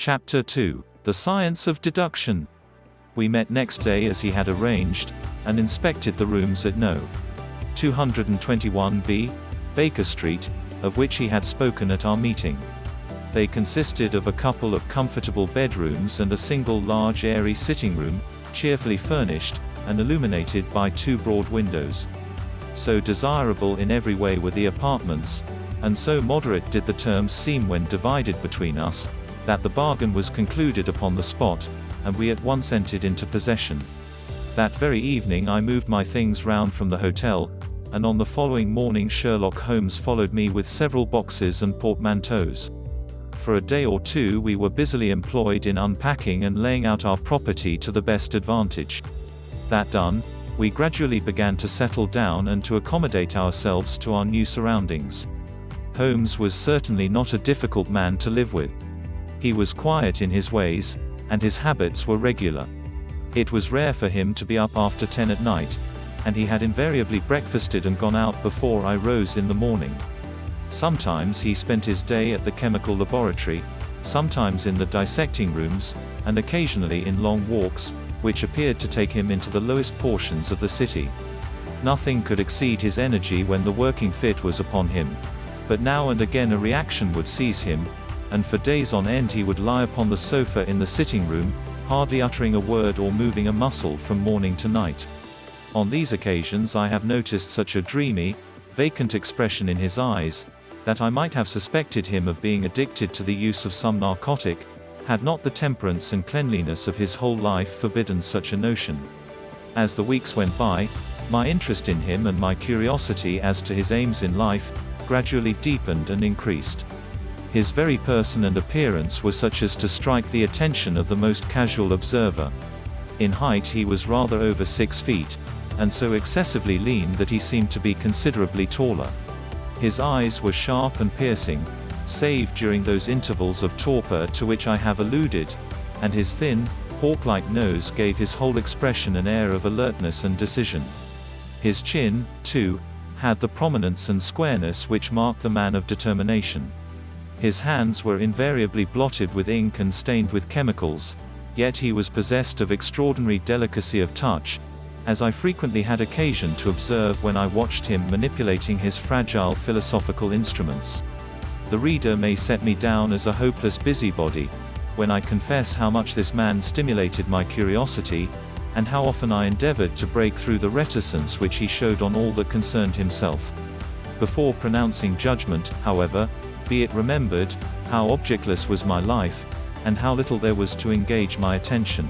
Chapter 2. The Science of Deduction. We met next day as he had arranged, and inspected the rooms at No. 221B, Baker Street, of which he had spoken at our meeting. They consisted of a couple of comfortable bedrooms and a single large airy sitting room, cheerfully furnished, and illuminated by two broad windows. So desirable in every way were the apartments, and so moderate did the terms seem when divided between us, that the bargain was concluded upon the spot, and we at once entered into possession. That very evening I moved my things round from the hotel, and on the following morning Sherlock Holmes followed me with several boxes and portmanteaus. For a day or two we were busily employed in unpacking and laying out our property to the best advantage. That done, we gradually began to settle down and to accommodate ourselves to our new surroundings. Holmes was certainly not a difficult man to live with. He was quiet in his ways, and his habits were regular. It was rare for him to be up after 10 at night, and he had invariably breakfasted and gone out before I rose in the morning. Sometimes he spent his day at the chemical laboratory, sometimes in the dissecting rooms, and occasionally in long walks, which appeared to take him into the lowest portions of the city. Nothing could exceed his energy when the working fit was upon him. But now and again a reaction would seize him, and for days on end he would lie upon the sofa in the sitting room, hardly uttering a word or moving a muscle from morning to night. On these occasions I have noticed such a dreamy, vacant expression in his eyes, that I might have suspected him of being addicted to the use of some narcotic, had not the temperance and cleanliness of his whole life forbidden such a notion. As the weeks went by, my interest in him and my curiosity as to his aims in life, gradually deepened and increased. His very person and appearance were such as to strike the attention of the most casual observer. In height he was rather over 6 feet, and so excessively lean that he seemed to be considerably taller. His eyes were sharp and piercing, save during those intervals of torpor to which I have alluded, and his thin, hawk-like nose gave his whole expression an air of alertness and decision. His chin, too, had the prominence and squareness which marked the man of determination. His hands were invariably blotted with ink and stained with chemicals, yet he was possessed of extraordinary delicacy of touch, as I frequently had occasion to observe when I watched him manipulating his fragile philosophical instruments. The reader may set me down as a hopeless busybody, when I confess how much this man stimulated my curiosity, and how often I endeavored to break through the reticence which he showed on all that concerned himself. Before pronouncing judgment, however, be it remembered, how objectless was my life, and how little there was to engage my attention.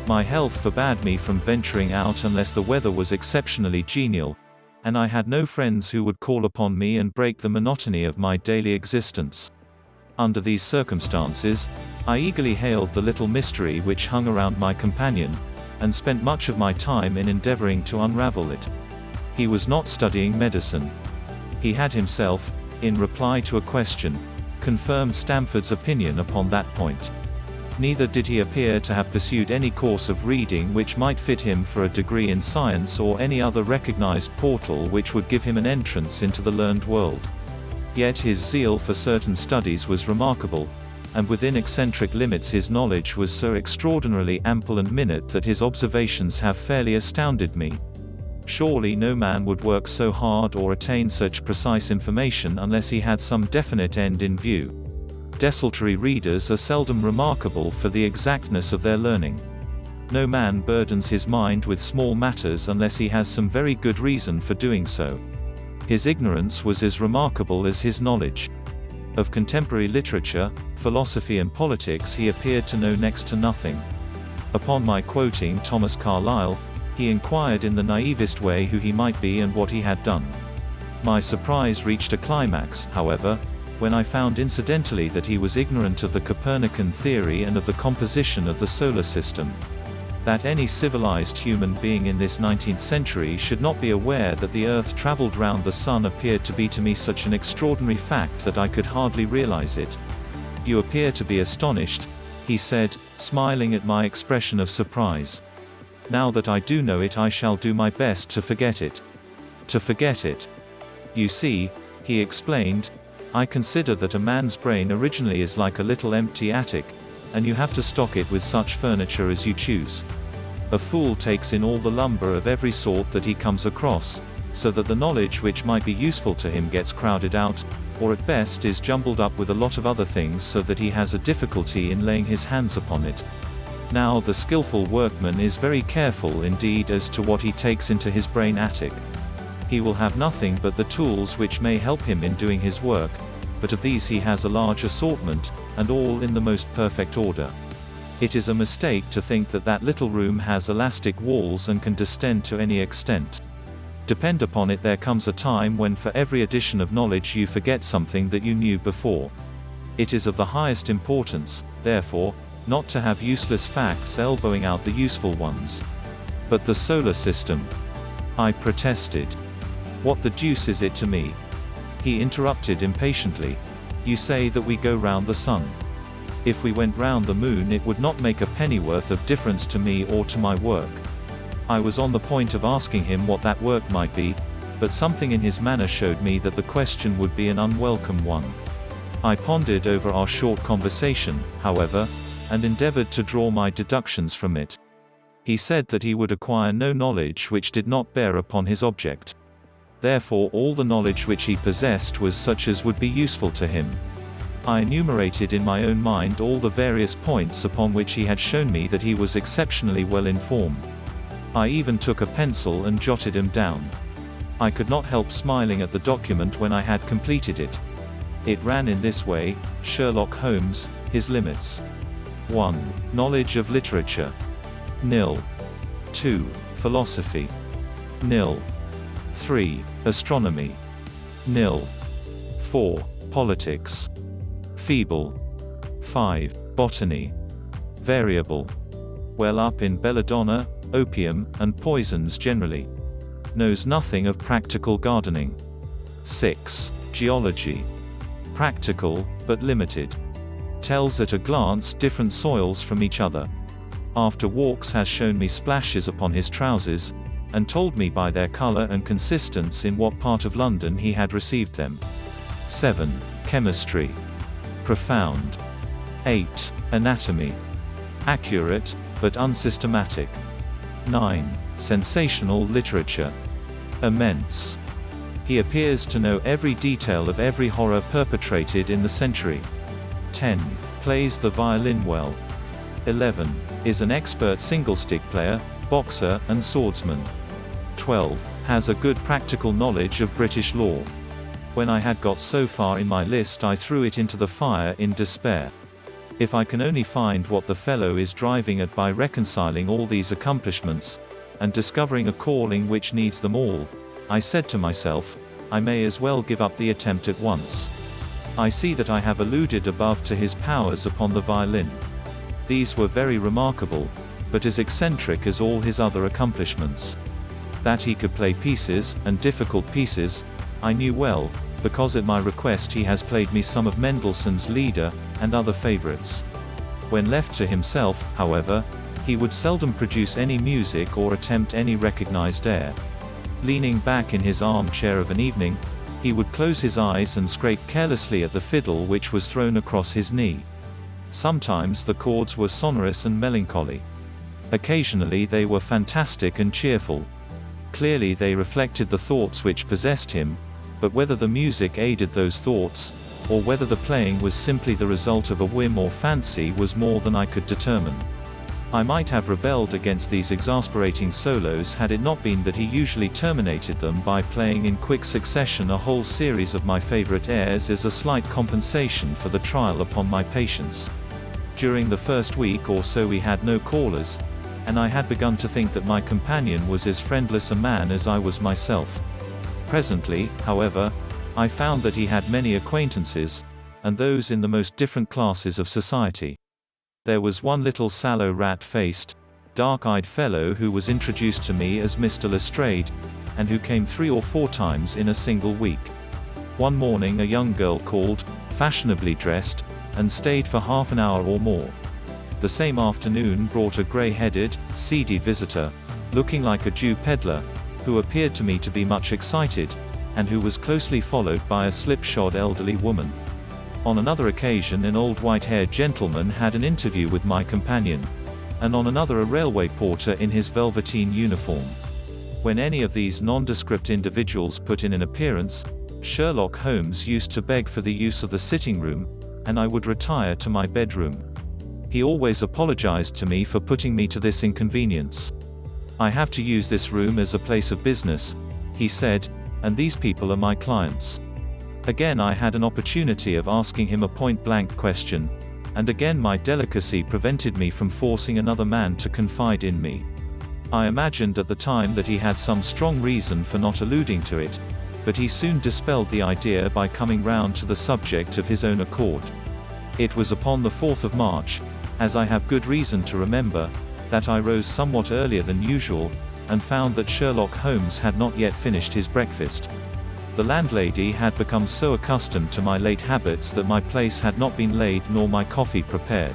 My health forbade me from venturing out unless the weather was exceptionally genial, and I had no friends who would call upon me and break the monotony of my daily existence. Under these circumstances, I eagerly hailed the little mystery which hung around my companion, and spent much of my time in endeavoring to unravel it. He was not studying medicine. He had himself, in reply to a question, confirmed Stamford's opinion upon that point. Neither did he appear to have pursued any course of reading which might fit him for a degree in science or any other recognized portal which would give him an entrance into the learned world. Yet his zeal for certain studies was remarkable, and within eccentric limits his knowledge was so extraordinarily ample and minute that his observations have fairly astounded me. Surely no man would work so hard or attain such precise information unless he had some definite end in view. Desultory readers are seldom remarkable for the exactness of their learning. No man burdens his mind with small matters unless he has some very good reason for doing so. His ignorance was as remarkable as his knowledge. Of contemporary literature, philosophy and politics he appeared to know next to nothing. Upon my quoting Thomas Carlyle, he inquired in the naivest way who he might be and what he had done. My surprise reached a climax, however, when I found incidentally that he was ignorant of the Copernican theory and of the composition of the solar system. That any civilized human being in this 19th century should not be aware that the Earth traveled round the Sun appeared to be to me such an extraordinary fact that I could hardly realize it. "You appear to be astonished," he said, smiling at my expression of surprise. "Now that I do know it I shall do my best to forget it." To forget it. You see, he explained, I consider that a man's brain originally is like a little empty attic, and you have to stock it with such furniture as you choose. A fool takes in all the lumber of every sort that he comes across, so that the knowledge which might be useful to him gets crowded out, or at best is jumbled up with a lot of other things so that he has a difficulty in laying his hands upon it. Now the skillful workman is very careful indeed as to what he takes into his brain attic. He will have nothing but the tools which may help him in doing his work, but of these he has a large assortment, and all in the most perfect order. It is a mistake to think that that little room has elastic walls and can distend to any extent. Depend upon it, there comes a time when for every addition of knowledge you forget something that you knew before. It is of the highest importance, therefore, not to have useless facts elbowing out the useful ones. But the solar system, I protested. What the deuce is it to me? He interrupted impatiently. You say that we go round the sun. If we went round the moon it would not make a pennyworth of difference to me or to my work. I was on the point of asking him what that work might be, but something in his manner showed me that the question would be an unwelcome one. I pondered over our short conversation, however, and endeavored to draw my deductions from it. He said that he would acquire no knowledge which did not bear upon his object. Therefore all the knowledge which he possessed was such as would be useful to him. I enumerated in my own mind all the various points upon which he had shown me that he was exceptionally well informed. I even took a pencil and jotted them down. I could not help smiling at the document when I had completed it. It ran in this way: Sherlock Holmes, his limits. 1. Knowledge of literature. Nil. 2. Philosophy. Nil. 3. Astronomy. Nil. 4. Politics. Feeble. 5. Botany. Variable. Well up in belladonna, opium, and poisons generally. Knows nothing of practical gardening. 6. Geology. Practical, but limited. Tells at a glance different soils from each other. After walks has shown me splashes upon his trousers, and told me by their color and consistence in what part of London he had received them. 7. Chemistry. Profound. 8. Anatomy. Accurate, but unsystematic. 9. Sensational literature. Immense. He appears to know every detail of every horror perpetrated in the century. 10. Plays the violin well. 11. Is an expert single-stick player, boxer, and swordsman. 12. Has a good practical knowledge of British law. When I had got so far in my list I threw it into the fire in despair. If I can only find what the fellow is driving at by reconciling all these accomplishments, and discovering a calling which needs them all, I said to myself, I may as well give up the attempt at once. I see that I have alluded above to his powers upon the violin. These were very remarkable, but as eccentric as all his other accomplishments. That he could play pieces, and difficult pieces, I knew well, because at my request he has played me some of Mendelssohn's Lieder, and other favorites. When left to himself, however, he would seldom produce any music or attempt any recognized air. Leaning back in his armchair of an evening, he would close his eyes and scrape carelessly at the fiddle which was thrown across his knee. Sometimes the chords were sonorous and melancholy. Occasionally they were fantastic and cheerful. Clearly they reflected the thoughts which possessed him, but whether the music aided those thoughts, or whether the playing was simply the result of a whim or fancy was more than I could determine. I might have rebelled against these exasperating solos had it not been that he usually terminated them by playing in quick succession a whole series of my favorite airs as a slight compensation for the trial upon my patience. During the first week or so we had no callers, and I had begun to think that my companion was as friendless a man as I was myself. Presently, however, I found that he had many acquaintances, and those in the most different classes of society. There was one little sallow rat-faced, dark-eyed fellow who was introduced to me as Mr. Lestrade, and who came 3 or 4 times in a single week. One morning a young girl called, fashionably dressed, and stayed for half an hour or more. The same afternoon brought a grey-headed, seedy visitor, looking like a Jew peddler, who appeared to me to be much excited, and who was closely followed by a slipshod elderly woman. On another occasion an old white-haired gentleman had an interview with my companion. And on another a railway porter in his velveteen uniform. When any of these nondescript individuals put in an appearance, Sherlock Holmes used to beg for the use of the sitting room, and I would retire to my bedroom. He always apologized to me for putting me to this inconvenience. "I have to use this room as a place of business," he said, "and these people are my clients." Again I had an opportunity of asking him a point-blank question, and again my delicacy prevented me from forcing another man to confide in me. I imagined at the time that he had some strong reason for not alluding to it, but he soon dispelled the idea by coming round to the subject of his own accord. It was upon the 4th of March, as I have good reason to remember, that I rose somewhat earlier than usual, and found that Sherlock Holmes had not yet finished his breakfast. The landlady had become so accustomed to my late habits that my place had not been laid nor my coffee prepared.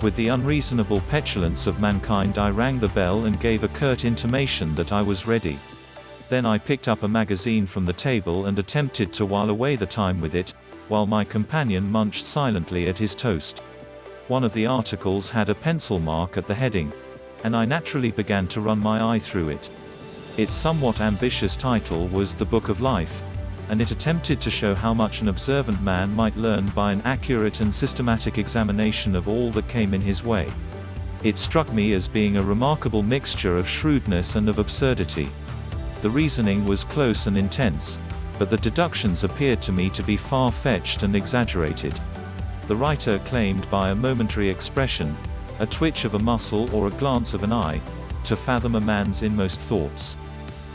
With the unreasonable petulance of mankind I rang the bell and gave a curt intimation that I was ready. Then I picked up a magazine from the table and attempted to while away the time with it, while my companion munched silently at his toast. One of the articles had a pencil mark at the heading, and I naturally began to run my eye through it. Its somewhat ambitious title was The Book of Life, and it attempted to show how much an observant man might learn by an accurate and systematic examination of all that came in his way. It struck me as being a remarkable mixture of shrewdness and of absurdity. The reasoning was close and intense, but the deductions appeared to me to be far-fetched and exaggerated. The writer claimed by a momentary expression, a twitch of a muscle or a glance of an eye, to fathom a man's inmost thoughts.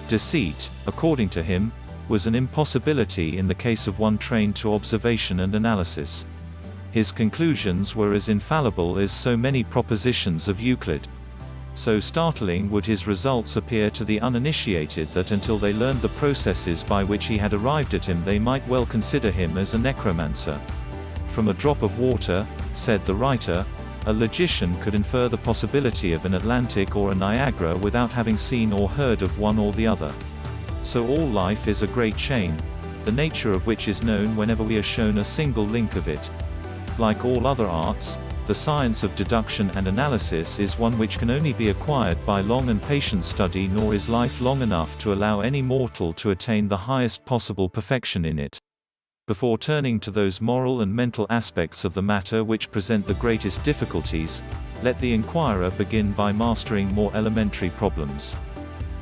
Deceit, according to him, was an impossibility in the case of one trained to observation and analysis. His conclusions were as infallible as so many propositions of Euclid. So startling would his results appear to the uninitiated that until they learned the processes by which he had arrived at him they might well consider him as a necromancer. From a drop of water, said the writer, a logician could infer the possibility of an Atlantic or a Niagara without having seen or heard of one or the other. So all life is a great chain, the nature of which is known whenever we are shown a single link of it. Like all other arts, the science of deduction and analysis is one which can only be acquired by long and patient study, nor is life long enough to allow any mortal to attain the highest possible perfection in it. Before turning to those moral and mental aspects of the matter which present the greatest difficulties, let the inquirer begin by mastering more elementary problems.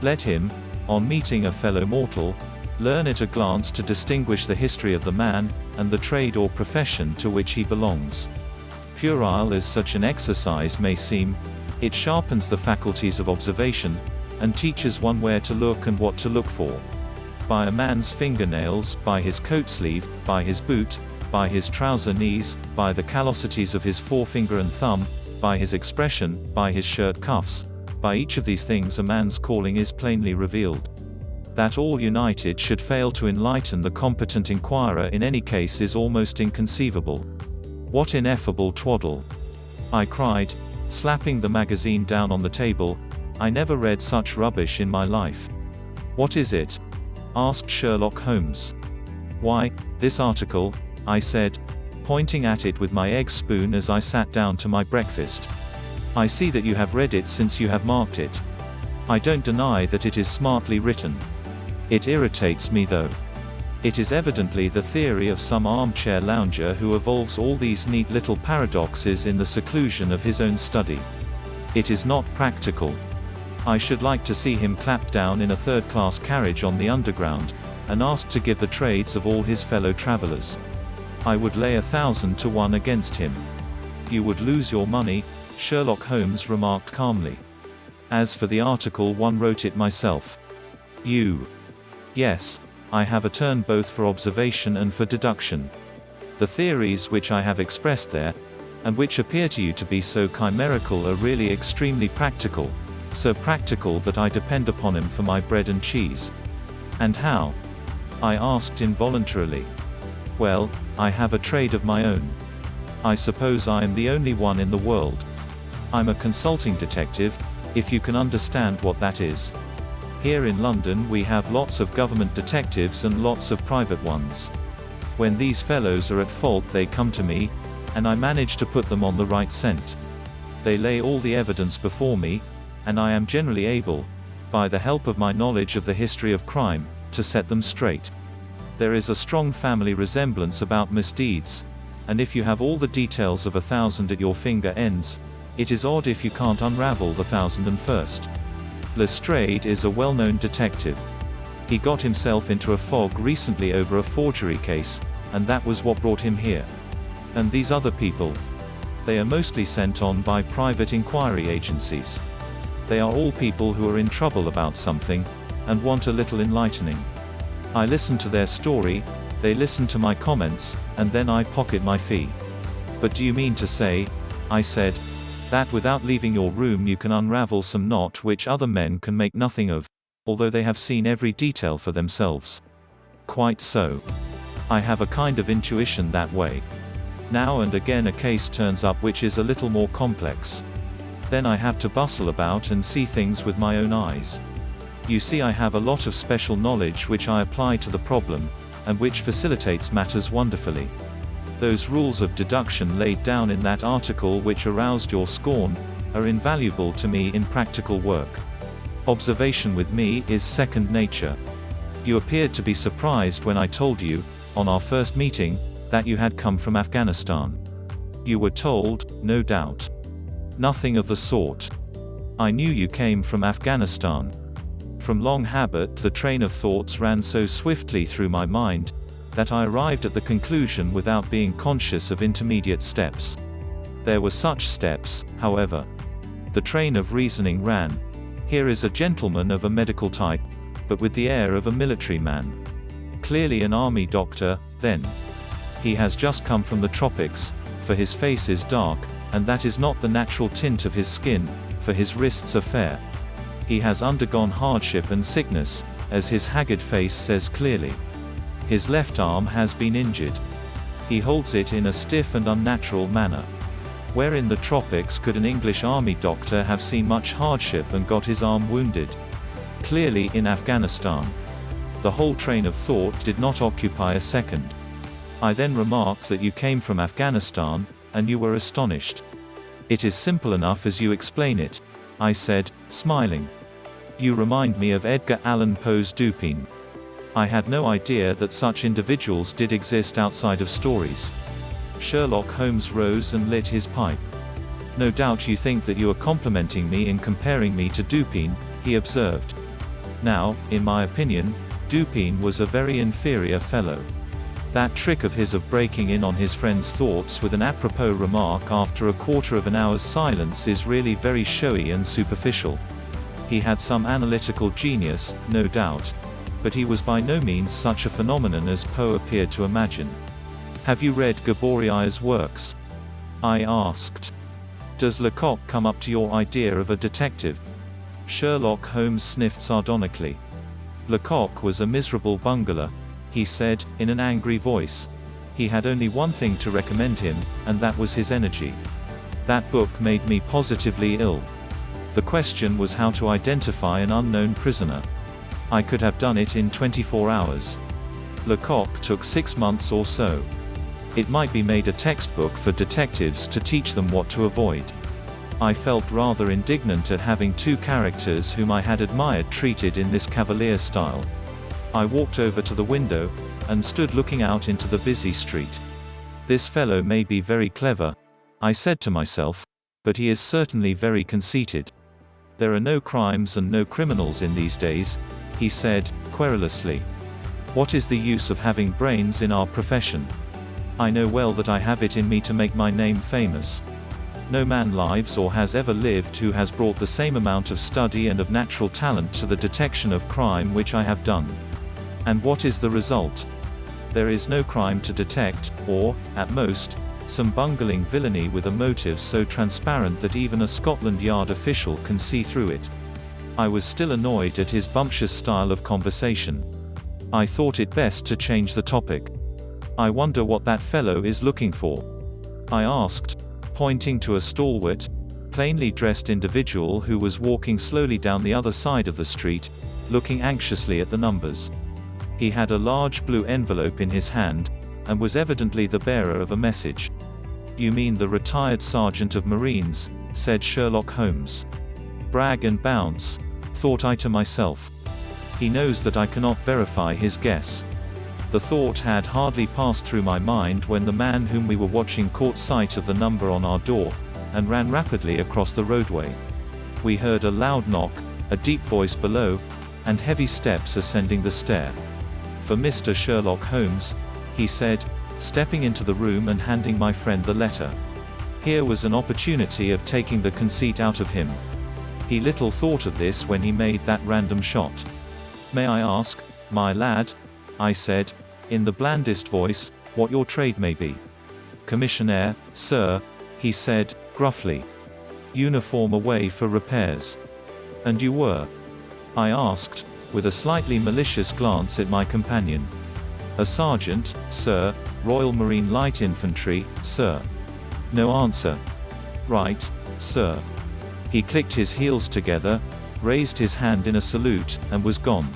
Let him, on meeting a fellow mortal, learn at a glance to distinguish the history of the man, and the trade or profession to which he belongs. Puerile as such an exercise may seem, it sharpens the faculties of observation, and teaches one where to look and what to look for. By a man's fingernails, by his coat sleeve, by his boot, by his trouser knees, by the callosities of his forefinger and thumb, by his expression, by his shirt cuffs, by each of these things a man's calling is plainly revealed. That all united should fail to enlighten the competent inquirer in any case is almost inconceivable. What ineffable twaddle! I cried, slapping the magazine down on the table, I never read such rubbish in my life. What is it? Asked Sherlock Holmes. Why, this article, I said, pointing at it with my egg spoon as I sat down to my breakfast. I see that you have read it since you have marked it. I don't deny that it is smartly written. It irritates me though. It is evidently the theory of some armchair lounger who evolves all these neat little paradoxes in the seclusion of his own study. It is not practical. I should like to see him clapped down in a third-class carriage on the Underground, and asked to give the trades of all his fellow travelers. I would lay 1,000 to 1 against him. You would lose your money, Sherlock Holmes remarked calmly. As for the article, one wrote it myself. You? Yes, I have a turn both for observation and for deduction. The theories which I have expressed there, and which appear to you to be so chimerical, are really extremely practical. So practical that I depend upon him for my bread and cheese. And how? I asked involuntarily. Well, I have a trade of my own. I suppose I am the only one in the world. I'm a consulting detective, if you can understand what that is. Here in London we have lots of government detectives and lots of private ones. When these fellows are at fault they come to me, and I manage to put them on the right scent. They lay all the evidence before me, and I am generally able, by the help of my knowledge of the history of crime, to set them straight. There is a strong family resemblance about misdeeds, and if you have all the details of 1,000 at your finger ends, it is odd if you can't unravel the 1,001st. Lestrade is a well-known detective. He got himself into a fog recently over a forgery case, and that was what brought him here. And these other people? They are mostly sent on by private inquiry agencies. They are all people who are in trouble about something, and want a little enlightening. I listen to their story, they listen to my comments, and then I pocket my fee. But do you mean to say, I said, that without leaving your room you can unravel some knot which other men can make nothing of, although they have seen every detail for themselves? Quite so. I have a kind of intuition that way. Now and again a case turns up which is a little more complex. Then I have to bustle about and see things with my own eyes. You see, I have a lot of special knowledge which I apply to the problem, and which facilitates matters wonderfully. Those rules of deduction laid down in that article which aroused your scorn, are invaluable to me in practical work. Observation with me is second nature. You appeared to be surprised when I told you, on our first meeting, that you had come from Afghanistan. You were told, no doubt. Nothing of the sort. I knew you came from Afghanistan. From long habit the train of thoughts ran so swiftly through my mind, that I arrived at the conclusion without being conscious of intermediate steps. There were such steps, however. The train of reasoning ran. Here is a gentleman of a medical type, but with the air of a military man. Clearly an army doctor, then. He has just come from the tropics, for his face is dark, and that is not the natural tint of his skin, for his wrists are fair. He has undergone hardship and sickness, as his haggard face says clearly. His left arm has been injured. He holds it in a stiff and unnatural manner. Where in the tropics could an English army doctor have seen much hardship and got his arm wounded? Clearly in Afghanistan. The whole train of thought did not occupy a second. I then remarked that you came from Afghanistan, and you were astonished. It is simple enough as you explain it, I said, smiling. You remind me of Edgar Allan Poe's Dupin. I had no idea that such individuals did exist outside of stories. Sherlock Holmes rose and lit his pipe. No doubt you think that you are complimenting me in comparing me to Dupin, he observed. Now, in my opinion, Dupin was a very inferior fellow. That trick of his of breaking in on his friend's thoughts with an apropos remark after a quarter of an hour's silence is really very showy and superficial. He had some analytical genius, no doubt. But he was by no means such a phenomenon as Poe appeared to imagine. Have you read Gaboriau's works? I asked. Does Lecoq come up to your idea of a detective? Sherlock Holmes sniffed sardonically. Lecoq was a miserable bungler, he said, in an angry voice. He had only one thing to recommend him, and that was his energy. That book made me positively ill. The question was how to identify an unknown prisoner. I could have done it in 24 hours. Lecoq took 6 months or so. It might be made a textbook for detectives to teach them what to avoid. I felt rather indignant at having two characters whom I had admired treated in this cavalier style. I walked over to the window, and stood looking out into the busy street. This fellow may be very clever, I said to myself, but he is certainly very conceited. There are no crimes and no criminals in these days, he said, querulously. What is the use of having brains in our profession? I know well that I have it in me to make my name famous. No man lives or has ever lived who has brought the same amount of study and of natural talent to the detection of crime which I have done. And what is the result? There is no crime to detect, or, at most, some bungling villainy with a motive so transparent that even a Scotland Yard official can see through it. I was still annoyed at his bumptious style of conversation. I thought it best to change the topic. I wonder what that fellow is looking for? I asked, pointing to a stalwart, plainly dressed individual who was walking slowly down the other side of the street, looking anxiously at the numbers. He had a large blue envelope in his hand, and was evidently the bearer of a message. "You mean the retired Sergeant of Marines," said Sherlock Holmes. "Brag and bounce," thought I to myself. "He knows that I cannot verify his guess." The thought had hardly passed through my mind when the man whom we were watching caught sight of the number on our door, and ran rapidly across the roadway. We heard a loud knock, a deep voice below, and heavy steps ascending the stair. "For Mr. Sherlock Holmes," he said, stepping into the room and handing my friend the letter. Here was an opportunity of taking the conceit out of him. He little thought of this when he made that random shot. "May I ask, my lad," I said, in the blandest voice, "what your trade may be?" "Commissionaire, sir," he said, gruffly. "Uniform away for repairs." "And you were?" I asked, with a slightly malicious glance at my companion. "A sergeant, sir, Royal Marine Light Infantry, sir." No answer. "Right, sir." He clicked his heels together, raised his hand in a salute, and was gone.